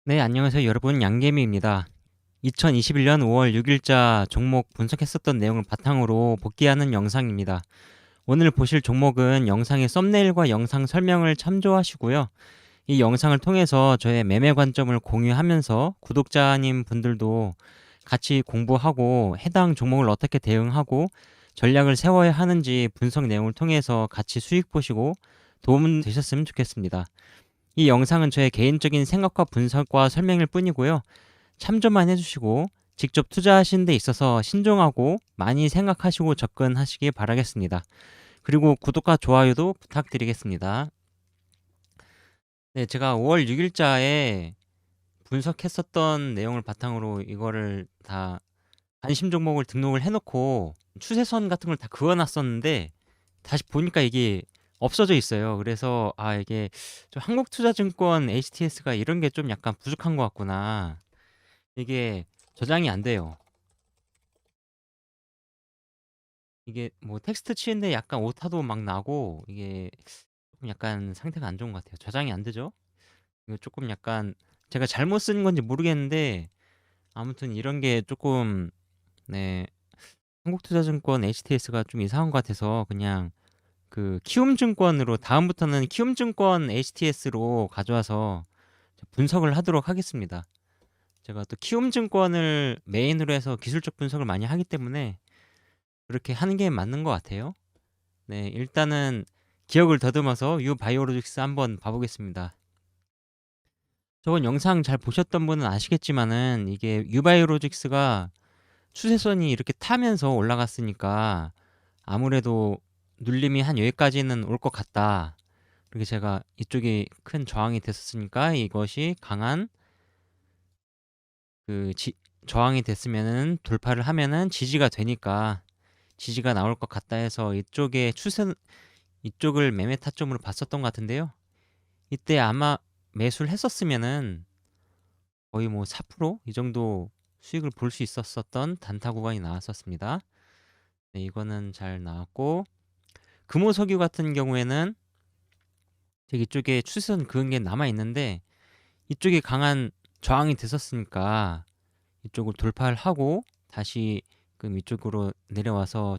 네, 안녕하세요. 여러분. 양재미입니다. 2021년 5월 6일자 종목 분석했었던 내용을 바탕으로 복귀하는 영상입니다. 오늘 보실 종목은 영상의 썸네일과 영상 설명을 참조하시고요. 이 영상을 통해서 저의 매매 관점을 공유하면서 구독자님 분들도 같이 공부하고 해당 종목을 어떻게 대응하고 전략을 세워야 하는지 분석 내용을 통해서 같이 수익 보시고 도움 되셨으면 좋겠습니다. 이 영상은 저의 개인적인 생각과 분석과 설명일 뿐이고요. 참조만 해주시고 직접 투자하시는 데 있어서 신중하고 많이 생각하시고 접근하시기 바라겠습니다. 그리고 구독과 좋아요도 부탁드리겠습니다. 네, 제가 5월 6일자에 분석했었던 내용을 바탕으로 이거를 다 관심 종목을 등록을 해놓고 추세선 같은 걸 다 그어놨었는데 다시 보니까 이게 없어져 있어요. 그래서 이게 좀 한국투자증권 HTS가 이런 게 좀 약간 부족한 것 같구나. 이게 저장이 안 돼요. 이게 뭐 텍스트 치는데 약간 오타도 막 나고 이게 좀 약간 상태가 안 좋은 것 같아요. 저장이 안 되죠? 이거 조금 약간 제가 잘못 쓴 건지 모르겠는데 아무튼 이런 게 조금 네, 한국투자증권 HTS가 좀 이상한 것 같아서 그냥 그 키움증권으로 다음부터는 키움증권 HTS로 가져와서 분석을 하도록 하겠습니다. 제가 또 키움증권을 메인으로 해서 기술적 분석을 많이 하기 때문에 그렇게 하는 게 맞는 것 같아요. 네, 일단은 기억을 더듬어서 유바이오로직스 한번 봐보겠습니다. 저번 영상 잘 보셨던 분은 아시겠지만은 이게 유바이오로직스가 추세선이 이렇게 타면서 올라갔으니까 아무래도 눌림이 한 여기까지는 올 것 같다. 그렇게 제가 이쪽이 큰 저항이 됐었으니까 이것이 강한 그 저항이 됐으면은 돌파를 하면은 지지가 되니까 지지가 나올 것 같다 해서 이쪽에 이쪽을 매매 타점으로 봤었던 것 같은데요. 이때 아마 매수를 했었으면은 거의 뭐 4%이 정도 수익을 볼 수 있었던 단타 구간이 나왔었습니다. 네, 이거는 잘 나왔고 금호석유 같은 경우에는 이쪽에 추세선 그은 게 남아 있는데 이쪽이 강한 저항이 됐었으니까 이쪽을 돌파를 하고 다시 그 이쪽으로 내려와서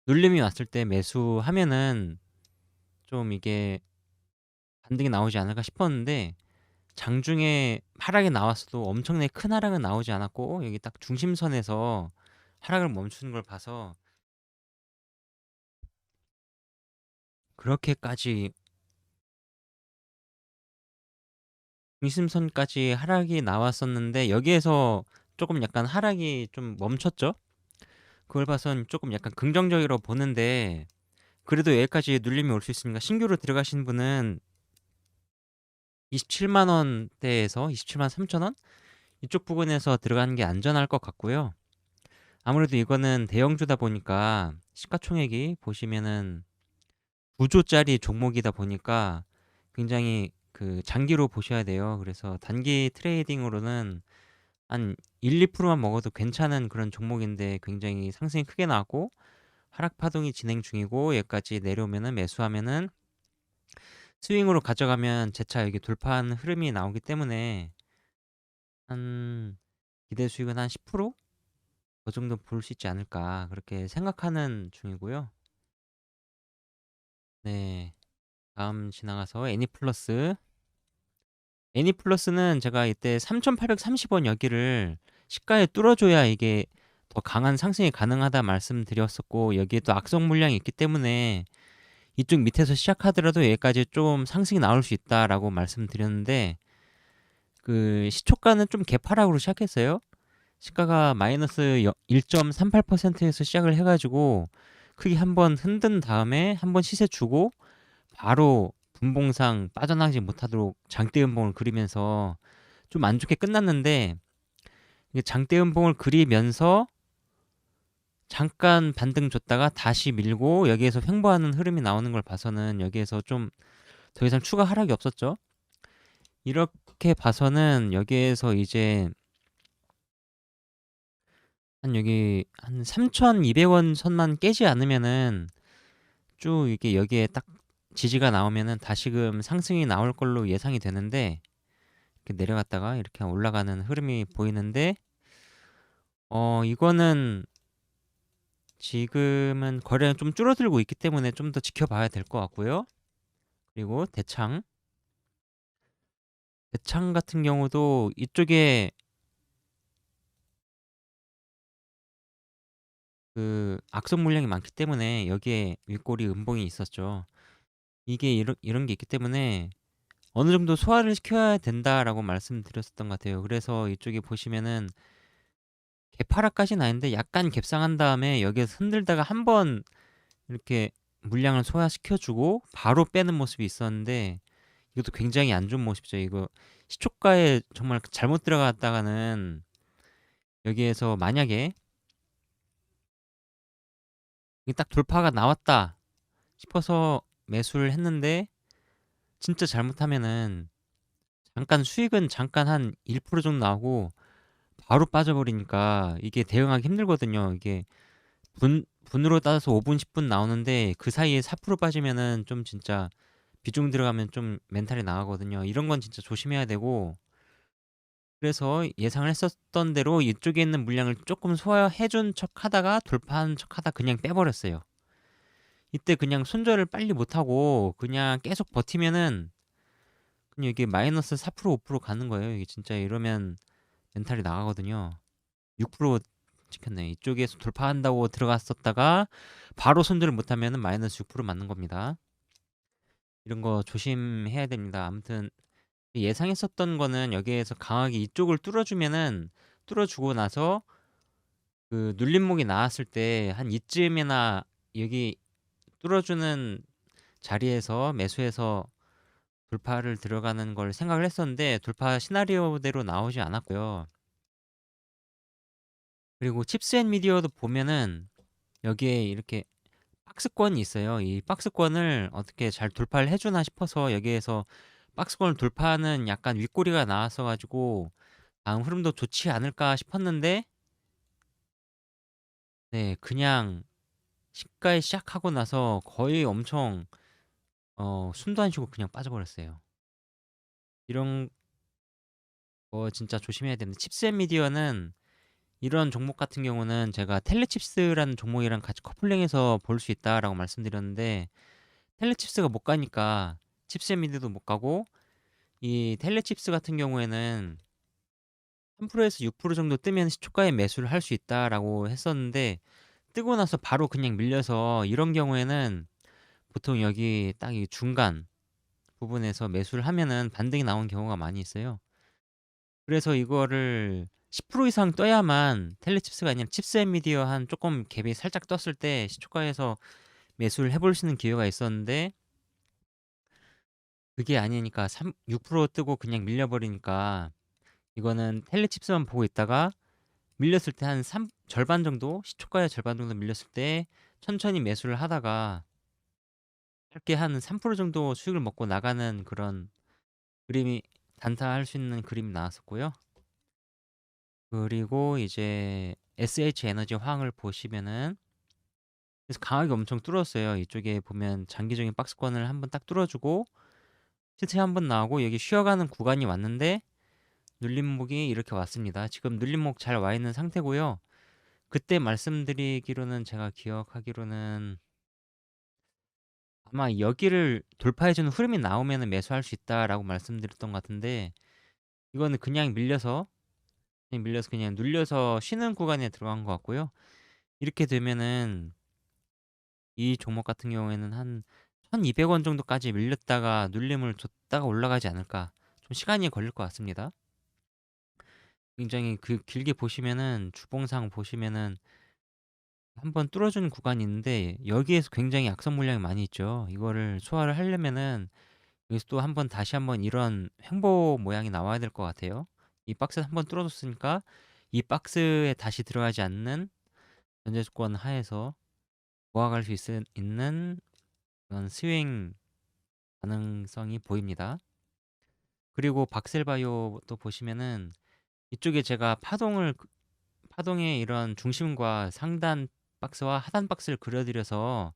눌림이 왔을 때 매수하면은 좀 이게 반등이 나오지 않을까 싶었는데 장중에 하락이 나왔어도 엄청나게 큰 하락은 나오지 않았고 여기 딱 중심선에서 하락을 멈추는 걸 봐서 그렇게까지 중심선까지 하락이 나왔었는데 여기에서 조금 약간 하락이 좀 멈췄죠. 그걸 봐선 조금 약간 긍정적으로 보는데 그래도 여기까지 눌림이 올 수 있으니까 신규로 들어가신 분은 27만 원대에서 27만 3천 원 이쪽 부근에서 들어가는 게 안전할 것 같고요. 아무래도 이거는 대형주다 보니까 시가총액이 보시면은 9조짜리 종목이다 보니까 굉장히 그 장기로 보셔야 돼요. 그래서 단기 트레이딩으로는 한 1, 2%만 먹어도 괜찮은 그런 종목인데 굉장히 상승이 크게 나왔고 하락 파동이 진행 중이고 여기까지 내려오면은 매수하면은 스윙으로 가져가면 재차 여기 돌파하는 흐름이 나오기 때문에 한 기대 수익은 한 10%? 그 정도 볼 수 있지 않을까 그렇게 생각하는 중이고요. 네, 다음 지나가서 애니플러스. 애니플러스는 제가 이때 3,830원 여기를 시가에 뚫어줘야 이게 더 강한 상승이 가능하다 말씀드렸었고 여기에 또 악성 물량이 있기 때문에 이쪽 밑에서 시작하더라도 여기까지 좀 상승이 나올 수 있다라고 말씀드렸는데 그 시초가는 좀 개파락으로 시작했어요. 시가가 마이너스 1.38%에서 시작을 해가지고 크게 한번 흔든 다음에 한번 시세 주고 바로 분봉상 빠져나가지 못하도록 장대 음봉을 그리면서 좀 안 좋게 끝났는데 이게 장대 음봉을 그리면서 잠깐 반등 줬다가 다시 밀고 여기에서 횡보하는 흐름이 나오는 걸 봐서는 여기에서 좀 더 이상 추가 하락이 없었죠. 이렇게 봐서는 여기에서 이제 한 여기 한 3,200원 선만 깨지 않으면은 쭉 이게 여기에 딱 지지가 나오면은 다시금 상승이 나올 걸로 예상이 되는데 이렇게 내려갔다가 이렇게 올라가는 흐름이 보이는데 이거는 지금은 거래는 좀 줄어들고 있기 때문에 좀 더 지켜봐야 될 것 같고요. 그리고 대창 같은 경우도 이쪽에 그 악성 물량이 많기 때문에 여기에 윗꼬리 음봉이 있었죠. 이게 이런 게 있기 때문에 어느 정도 소화를 시켜야 된다라고 말씀드렸었던 것 같아요. 그래서 이쪽에 보시면은 개파락까지는 아닌데 약간 갭상한 다음에 여기에서 흔들다가 한번 이렇게 물량을 소화시켜주고 바로 빼는 모습이 있었는데 이것도 굉장히 안 좋은 모습이죠. 이거 시초가에 정말 잘못 들어갔다가는 여기에서 만약에 이게 딱 돌파가 나왔다 싶어서 매수를 했는데 진짜 잘못하면은 잠깐 수익은 잠깐 한 1% 정도 나오고 바로 빠져버리니까 이게 대응하기 힘들거든요. 이게 분으로 따져서 5분, 10분 나오는데 그 사이에 4% 빠지면은 좀 진짜 비중 들어가면 좀 멘탈이 나가거든요. 이런 건 진짜 조심해야 되고 그래서 예상을 했었던 대로 이쪽에 있는 물량을 조금 소화해준 척 하다가 돌파한 척 하다 그냥 빼버렸어요. 이때 그냥 손절을 빨리 못하고 그냥 계속 버티면은 그냥 이게 마이너스 4% 5% 가는 거예요. 이게 진짜 이러면 멘탈이 나가거든요. 6% 찍혔네. 이쪽에서 돌파한다고 들어갔었다가 바로 손절을 못하면은 마이너스 6% 맞는 겁니다. 이런 거 조심해야 됩니다. 아무튼 예상했었던 거는 여기에서 강하게 이쪽을 뚫어주면은 뚫어주고 나서 그 눌림목이 나왔을 때 한 이쯤이나 여기 뚫어주는 자리에서 매수해서 돌파를 들어가는 걸 생각을 했었는데 돌파 시나리오대로 나오지 않았고요. 그리고 칩스 앤 미디어도 보면은 여기에 이렇게 박스권이 있어요. 이 박스권을 어떻게 잘 돌파를 해주나 싶어서 여기에서 박스권을 돌파하는 약간 윗꼬리가 나왔어 가지고 다음 흐름도 좋지 않을까 싶었는데 네 그냥 시가에 시작하고 나서 거의 엄청 숨도 안 쉬고 그냥 빠져버렸어요. 이런 거 진짜 조심해야 되는데 칩스 앤 미디어는 이런 종목 같은 경우는 제가 텔레칩스라는 종목이랑 같이 커플링해서 볼 수 있다라고 말씀드렸는데 텔레칩스가 못 가니까 칩스 앤 미디어도 못 가고 이 텔레칩스 같은 경우에는 3%에서 6% 정도 뜨면 시초가에 매수를 할 수 있다라고 했었는데 뜨고 나서 바로 그냥 밀려서 이런 경우에는 보통 여기 딱 이 중간 부분에서 매수를 하면은 반등이 나온 경우가 많이 있어요. 그래서 이거를 10% 이상 떠야만 텔레칩스가 아니라 칩스 앤 미디어 한 조금 갭이 살짝 떴을 때 시초가에서 매수를 해볼 수 있는 기회가 있었는데 그게 아니니까 6% 뜨고 그냥 밀려버리니까 이거는 텔레칩스만 보고 있다가 밀렸을 때 한 절반 정도 시초가의 절반 정도 밀렸을 때 천천히 매수를 하다가 짧게 한 3% 정도 수익을 먹고 나가는 그런 그림이 단타할 수 있는 그림이 나왔었고요. 그리고 이제 SH 에너지 황을 보시면은 그래서 강하게 엄청 뚫었어요. 이쪽에 보면 장기적인 박스권을 한번 딱 뚫어주고 실체 한번 나오고 여기 쉬어가는 구간이 왔는데 눌림목이 이렇게 왔습니다. 지금 눌림목 잘 와 있는 상태고요. 그때 말씀드리기로는 제가 기억하기로는 아마 여기를 돌파해주는 흐름이 나오면 매수할 수 있다라고 말씀드렸던 것 같은데 이거는 그냥 밀려서 그냥 눌려서 쉬는 구간에 들어간 것 같고요. 이렇게 되면은 이 종목 같은 경우에는 한 1200원 정도까지 밀렸다가 눌림을 줬다가 올라가지 않을까. 좀 시간이 걸릴 것 같습니다. 굉장히 그 길게 보시면은 주봉상 보시면은 한번 뚫어주는 구간이 있는데 여기에서 굉장히 악성 물량이 많이 있죠. 이거를 소화를 하려면은 여기서 또 한번 다시 한번 이런 횡보 모양이 나와야 될 것 같아요. 이 박스 한번 뚫어줬으니까 이 박스에 다시 들어가지 않는 전제 조건 하에서 모아갈 수 있는 그런 스윙 가능성이 보입니다. 그리고 박셀바이오도 보시면은 이쪽에 제가 파동의 이런 중심과 상단 박스와 하단 박스를 그려드려서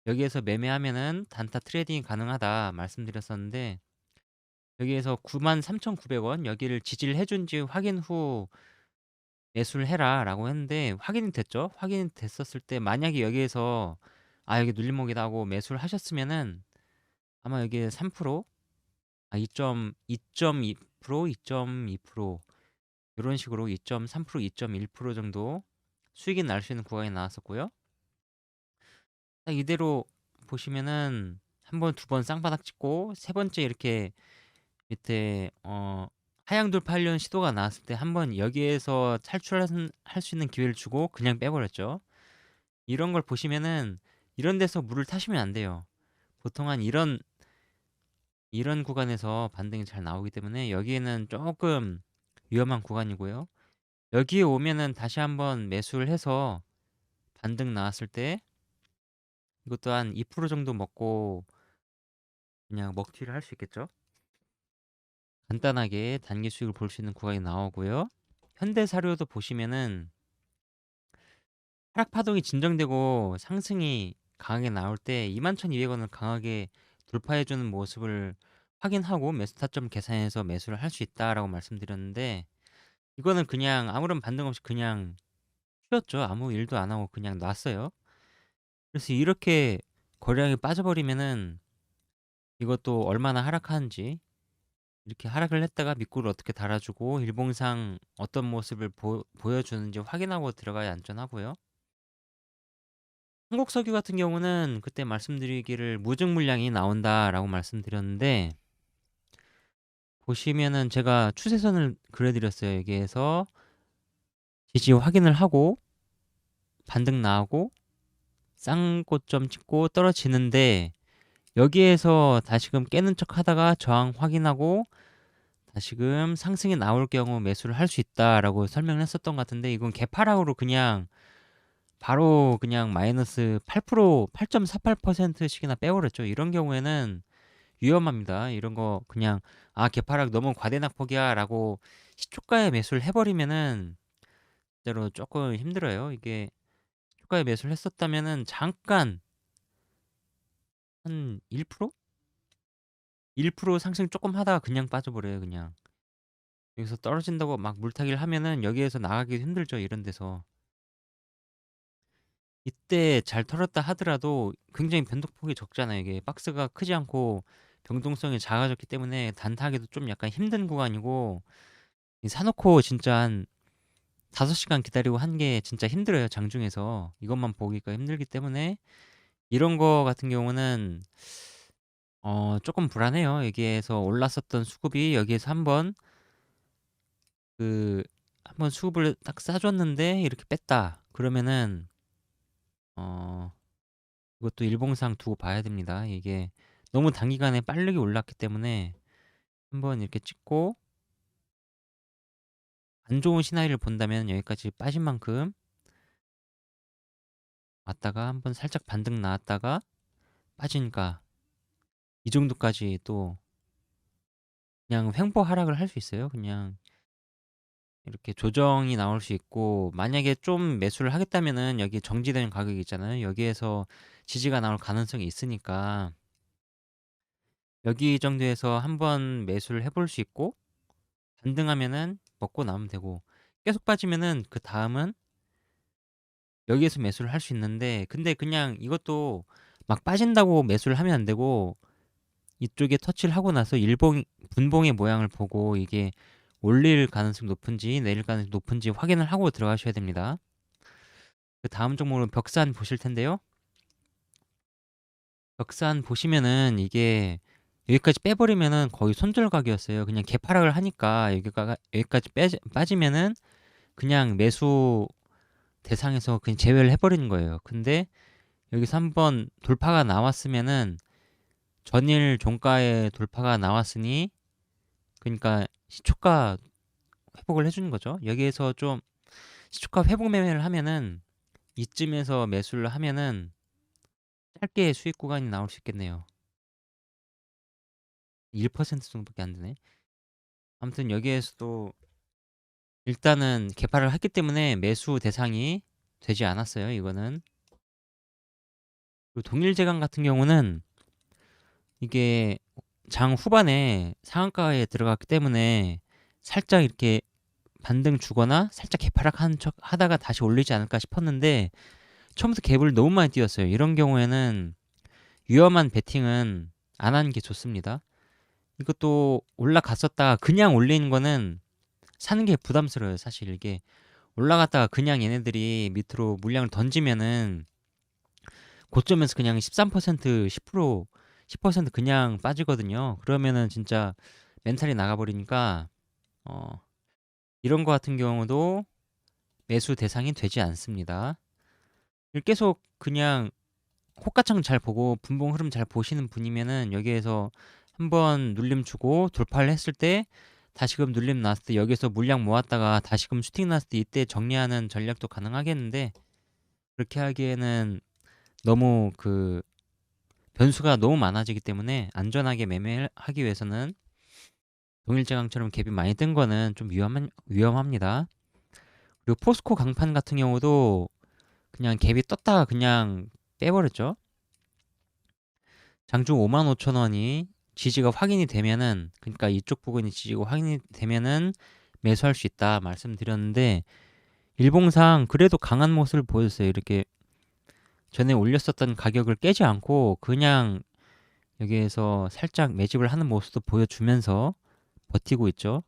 여기에서 매매하면은 단타 트레이딩이 가능하다 말씀드렸었는데 여기에서 93,900원 여기를 지지를 해준지 확인 후 매수를 해라라고 했는데 확인이 됐죠. 확인이 됐었을 때 만약에 여기에서 여기 눌림목이다 하고 매수를 하셨으면은 아마 여기에 3%, 2.2%, 2.2% 이런 식으로 2.3%, 2.1% 정도 수익이 날 수 있는 구간이 나왔었고요. 딱 이대로 보시면은 한 번, 두 번 쌍바닥 찍고 세 번째 이렇게 밑에 하향 돌파하려는 시도가 나왔을 때 한 번 여기에서 탈출할 수 있는 기회를 주고 그냥 빼버렸죠. 이런 걸 보시면은 이런 데서 물을 타시면 안 돼요. 보통 한 이런 구간에서 반등이 잘 나오기 때문에 여기에는 조금 위험한 구간이고요. 여기에 오면은 다시 한번 매수를 해서 반등 나왔을 때 이것도 한 2% 정도 먹고 그냥 먹튀를 할 수 있겠죠. 간단하게 단기 수익을 볼 수 있는 구간이 나오고요. 현대사료도 보시면은 하락 파동이 진정되고 상승이 강하게 나올 때 21,200원을 강하게 돌파해주는 모습을 확인하고 매수 타점 계산해서 매수를 할 수 있다라고 말씀드렸는데 이거는 그냥 아무런 반등 없이 그냥 쉬었죠. 아무 일도 안 하고 그냥 놨어요. 그래서 이렇게 거래량이 빠져버리면은 이것도 얼마나 하락하는지 이렇게 하락을 했다가 밑구를 어떻게 달아주고 일봉상 어떤 모습을 보여주는지 확인하고 들어가야 안전하고요. 한국석유 같은 경우는 그때 말씀드리기를 무증 물량이 나온다라고 말씀드렸는데 보시면은 제가 추세선을 그려드렸어요. 여기에서 지지 확인을 하고 반등 나오고 쌍고점 찍고 떨어지는데 여기에서 다시금 깨는 척 하다가 저항 확인하고 다시금 상승이 나올 경우 매수를 할 수 있다라고 설명을 했었던 것 같은데 이건 개파락으로 그냥 바로 그냥 마이너스 8%, 8.48%씩이나 빼버렸죠. 이런 경우에는 위험합니다. 이런 거 그냥 개파락 너무 과대낙폭이야라고 시초가에 매수를 해버리면은 진짜로 조금 힘들어요. 이게 시초가에 매수를 했었다면은 잠깐 한 1%? 1% 상승 조금 하다가 그냥 빠져버려요. 그냥 여기서 떨어진다고 막 물타기를 하면은 여기에서 나가기 힘들죠. 이런 데서 이때 잘 털었다 하더라도 굉장히 변동폭이 적잖아요. 이게 박스가 크지 않고 변동성이 작아졌기 때문에 단타하기도 좀 약간 힘든 구간이고 사놓고 진짜 한 5시간 기다리고 한 게 진짜 힘들어요. 장중에서 이것만 보기가 힘들기 때문에 이런 거 같은 경우는 조금 불안해요. 여기에서 올랐었던 수급이 여기에서 한번 수급을 딱 싸줬는데 이렇게 뺐다. 그러면은 어 이것도 일봉상 두고 봐야 됩니다. 이게 너무 단기간에 빠르게 올랐기 때문에 한번 이렇게 찍고 안 좋은 시나리오를 본다면 여기까지 빠진 만큼 왔다가 한번 살짝 반등 나왔다가 빠지니까 이 정도까지 또 그냥 횡보 하락을 할 수 있어요. 그냥 이렇게 조정이 나올 수 있고 만약에 좀 매수를 하겠다면은 여기 정지되는 가격이 있잖아요. 여기에서 지지가 나올 가능성이 있으니까 여기 정도에서 한번 매수를 해볼 수 있고 반등하면은 먹고 나오면 되고 계속 빠지면은 그 다음은 여기에서 매수를 할 수 있는데 근데 그냥 이것도 막 빠진다고 매수를 하면 안 되고 이쪽에 터치를 하고 나서 분봉의 모양을 보고 이게 올릴 가능성이 높은지 내릴 가능성이 높은지 확인을 하고 들어가셔야 됩니다. 그 다음 종목은 벽산 보실 텐데요. 벽산 보시면은 이게 여기까지 빼버리면은 거의 손절각이었어요. 그냥 개파락을 하니까 여기까지 빠지면은 그냥 매수 대상에서 그냥 제외를 해버리는 거예요. 근데 여기서 한번 돌파가 나왔으면은 전일 종가에 돌파가 나왔으니 그러니까 시초가 회복을 해주는 거죠. 여기에서 좀 시초가 회복 매매를 하면은 이쯤에서 매수를 하면은 짧게 수익 구간이 나올 수 있겠네요. 1% 정도밖에 안 되네. 아무튼 여기에서도 일단은 개파를 했기 때문에 매수 대상이 되지 않았어요. 이거는. 그리고 동일제강 같은 경우는 이게 장 후반에 상한가에 들어갔기 때문에 살짝 이렇게 반등 주거나 살짝 개파락한 척 하다가 다시 올리지 않을까 싶었는데 처음부터 갭을 너무 많이 띄웠어요. 이런 경우에는 위험한 베팅은 안 하는 게 좋습니다. 이것도 올라갔었다가 그냥 올리는 거는 사는 게 부담스러워요. 사실 이게 올라갔다가 그냥 얘네들이 밑으로 물량을 던지면은 고점에서 그냥 13%, 10%, 10% 그냥 빠지거든요. 그러면은 진짜 멘탈이 나가버리니까 어, 이런 거 같은 경우도 매수 대상이 되지 않습니다. 계속 그냥 호가창 잘 보고 분봉 흐름 잘 보시는 분이면은 여기에서 한번 눌림 주고 돌파를 했을 때 다시금 눌림 나왔을 때 여기서 물량 모았다가 다시금 슈팅 나왔을 때 이때 정리하는 전략도 가능하겠는데 그렇게 하기에는 너무 그 변수가 너무 많아지기 때문에 안전하게 매매하기 위해서는 동일제강처럼 갭이 많이 뜬 거는 좀 위험합니다. 그리고 포스코 강판 같은 경우도 그냥 갭이 떴다가 그냥 빼버렸죠. 장중 55,000원이 지지가 확인이 되면은 그러니까 이쪽 부분이 지지가 확인이 되면은 매수할 수 있다 말씀드렸는데 일봉상 그래도 강한 모습을 보였어요. 이렇게 전에 올렸었던 가격을 깨지 않고 그냥 여기에서 살짝 매집을 하는 모습도 보여주면서 버티고 있죠.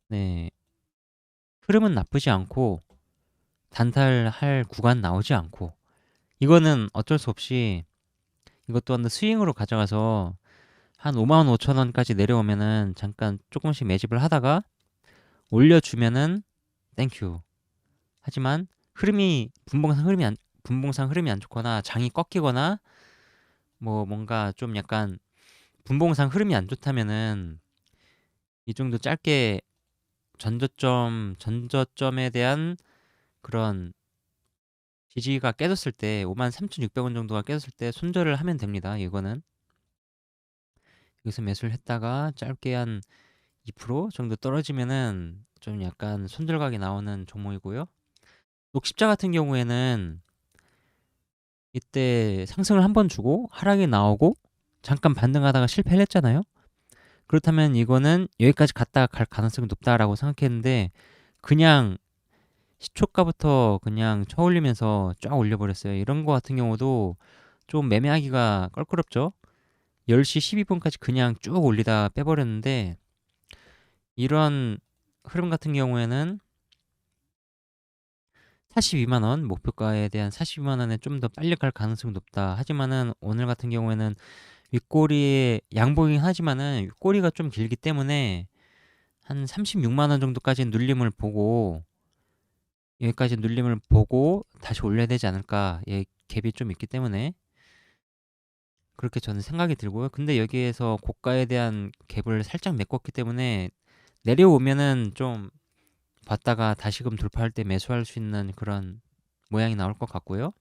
네. 흐름은 나쁘지 않고 단타할 구간 나오지 않고 이거는 어쩔 수 없이 이것 또한 스윙으로 가져가서 한 55,000원까지 내려오면은 잠깐 조금씩 매집을 하다가 올려주면은 땡큐. 하지만 분봉상 흐름이 안 좋거나 장이 꺾이거나 뭐 뭔가 좀 약간 분봉상 흐름이 안 좋다면은 이 정도 짧게 전저점에 대한 그런 지지가 깨졌을 때 53,600원 정도가 깨졌을 때 손절을 하면 됩니다. 이거는 여기서 매수를 했다가 짧게 한 2% 정도 떨어지면은 좀 약간 손절각이 나오는 종목이고요. 녹십자 같은 경우에는 이때 상승을 한번 주고 하락이 나오고 잠깐 반등하다가 실패를 했잖아요. 그렇다면 이거는 여기까지 갔다가 갈 가능성이 높다라고 생각했는데 그냥 시초가부터 그냥 쳐올리면서 쫙 올려버렸어요. 이런 거 같은 경우도 좀 매매하기가 껄끄럽죠. 10시 12분까지 그냥 쭉 올리다 빼버렸는데 이런 흐름 같은 경우에는 42만 원 목표가에 대한 42만 원에 좀 더 빨리 갈 가능성이 높다. 하지만은 오늘 같은 경우에는 윗꼬리에 양보긴 하지만은 윗꼬리가 좀 길기 때문에 한 36만 원 정도까지 눌림을 보고 여기까지 눌림을 보고 다시 올려야 되지 않을까. 예, 갭이 좀 있기 때문에 그렇게 저는 생각이 들고요. 근데 여기에서 고가에 대한 갭을 살짝 메꿨기 때문에 내려오면은 좀 봤다가 다시금 돌파할 때 매수할 수 있는 그런 모양이 나올 것 같고요.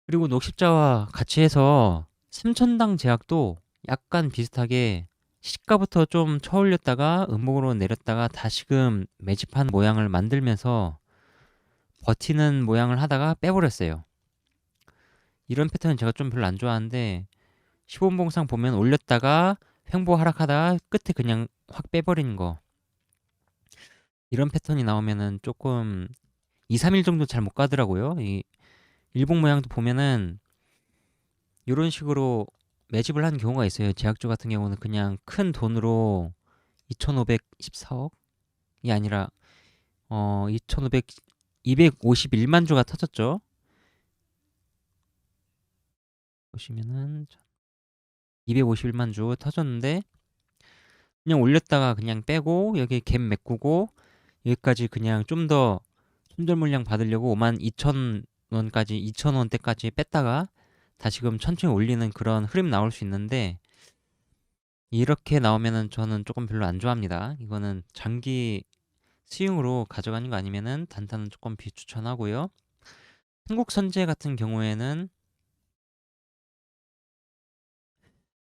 그리고 녹십자와 같이 해서 삼천당 제약도 약간 비슷하게 시가부터 좀 쳐올렸다가 음목으로 내렸다가 다시금 매집한 모양을 만들면서 버티는 모양을 하다가 빼버렸어요. 이런 패턴은 제가 좀 별로 안 좋아하는데 15분봉상 보면 올렸다가 횡보 하락하다가 끝에 그냥 확 빼버리는 거 이런 패턴이 나오면은 조금 2, 3일 정도 잘 못 가더라고요. 이 일봉 모양도 보면은 이런 식으로 매집을 한 경우가 있어요. 제약주 같은 경우는 그냥 큰 돈으로 2,514억이 아니라 2,500 251만 주가 터졌죠. 보시면은 251만 주 터졌는데 그냥 올렸다가 그냥 빼고 여기 갭 메꾸고 여기까지 그냥 좀 더 손절 물량 받으려고 52,000원까지 2,000원대까지 뺐다가 다시금 천천히 올리는 그런 흐름 나올 수 있는데 이렇게 나오면은 저는 조금 별로 안 좋아합니다. 이거는 장기 스윙으로 가져가는 거 아니면은 단타는 조금 비추천하고요. 한국선제 같은 경우에는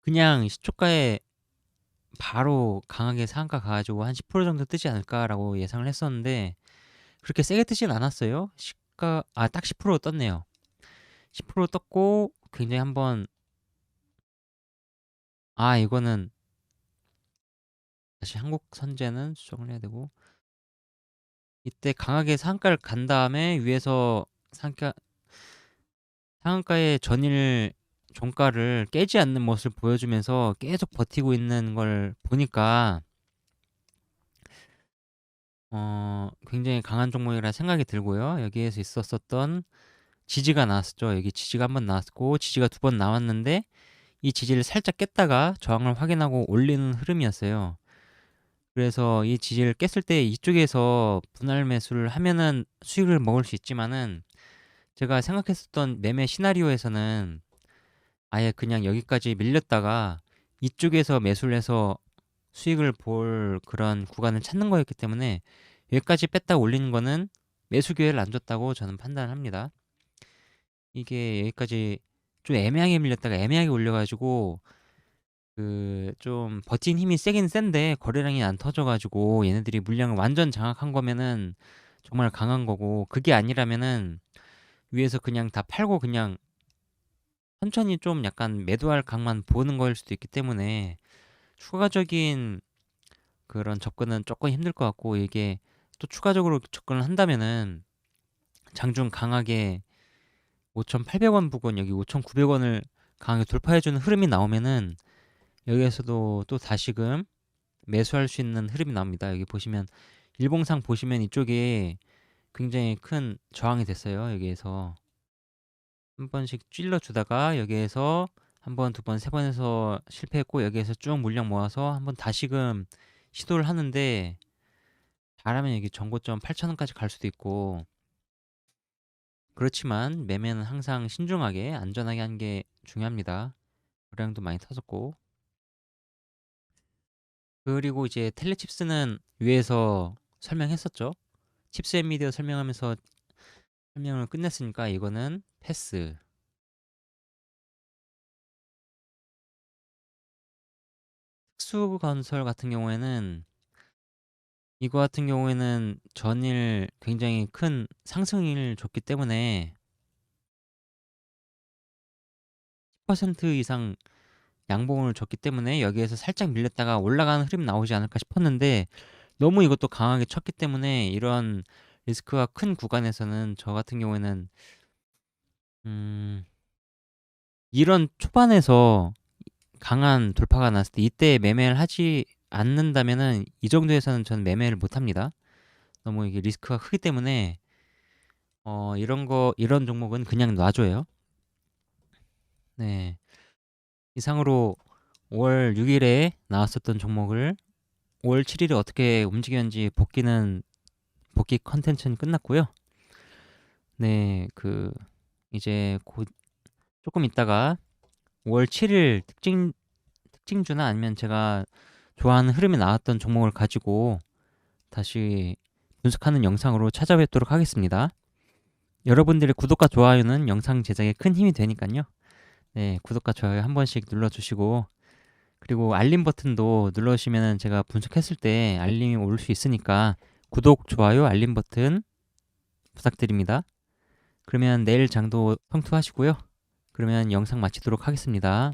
그냥 시초가에 바로 강하게 상한가 가가지고 한 10% 정도 뜨지 않을까라고 예상을 했었는데 그렇게 세게 뜨진 않았어요. 시가 딱 10% 떴네요. 10% 떴고 굉장히 한번 이거는 다시 한국 선재는 수정을 해야 되고, 이때 강하게 상한가를 간 다음에 위에서 상한가의 전일 종가를 깨지 않는 모습을 보여주면서 계속 버티고 있는 걸 보니까 굉장히 강한 종목이라 생각이 들고요. 여기에서 있었던 지지가 나왔었죠. 여기 지지가 한번 나왔고 지지가 두 번 나왔는데 이 지지를 살짝 깼다가 저항을 확인하고 올리는 흐름이었어요. 그래서 이 지지를 깼을 때 이쪽에서 분할 매수를 하면은 수익을 먹을 수 있지만은, 제가 생각했었던 매매 시나리오에서는 아예 그냥 여기까지 밀렸다가 이쪽에서 매수를 해서 수익을 볼 그런 구간을 찾는 거였기 때문에, 여기까지 뺐다 올리는 거는 매수 기회를 안 줬다고 저는 판단을 합니다. 이게 여기까지 좀 애매하게 밀렸다가 애매하게 올려가지고 그 좀 버틴 힘이 세긴 센데 거래량이 안 터져가지고 얘네들이 물량을 완전 장악한 거면은 정말 강한 거고, 그게 아니라면은 위에서 그냥 다 팔고 그냥 천천히 좀 약간 매도할 각만 보는 거일 수도 있기 때문에 추가적인 그런 접근은 조금 힘들 것 같고, 이게 또 추가적으로 접근을 한다면은 장중 강하게 5,800원 부근, 여기 5,900원을 강하게 돌파해주는 흐름이 나오면은 여기에서도 또 다시금 매수할 수 있는 흐름이 나옵니다. 여기 보시면 일봉상 보시면 이쪽에 굉장히 큰 저항이 됐어요. 여기에서 한 번씩 찔러주다가 여기에서 한 번, 두 번, 세 번에서 실패했고, 여기에서 쭉 물량 모아서 한번 다시금 시도를 하는데 잘하면 여기 전고점 8,000원까지 갈 수도 있고, 그렇지만 매매는 항상 신중하게 안전하게 하는 게 중요합니다. 거래량도 많이 터졌고, 그리고 이제 텔레칩스는 위에서 설명했었죠. 칩스 앤 미디어 설명하면서 설명을 끝냈으니까 이거는 패스. 특수건설 같은 경우에는, 이거 같은 경우에는 전일 굉장히 큰 상승을 줬기 때문에 10% 이상 양봉을 줬기 때문에 여기에서 살짝 밀렸다가 올라가는 흐름이 나오지 않을까 싶었는데, 너무 이것도 강하게 쳤기 때문에 이런 리스크가 큰 구간에서는 저 같은 경우에는 이런 초반에서 강한 돌파가 났을 때 이때 매매를 하지 않는다면은 이 정도에서는 저는 매매를 못 합니다. 너무 이게 리스크가 크기 때문에 이런 종목은 그냥 놔줘요. 네. 이상으로 5월 6일에 나왔었던 종목을 5월 7일에 어떻게 움직였는지 복귀 컨텐츠는 끝났고요. 네, 이제 곧 조금 있다가 5월 7일 특징주나 아니면 제가 좋아하는 흐름이 나왔던 종목을 가지고 다시 분석하는 영상으로 찾아뵙도록 하겠습니다. 여러분들의 구독과 좋아요는 영상 제작에 큰 힘이 되니까요. 네, 구독과 좋아요 한 번씩 눌러주시고, 그리고 알림 버튼도 눌러주시면 제가 분석했을 때 알림이 올 수 있으니까 구독, 좋아요, 알림 버튼 부탁드립니다. 그러면 내일 장도 성투하시고요. 그러면 영상 마치도록 하겠습니다.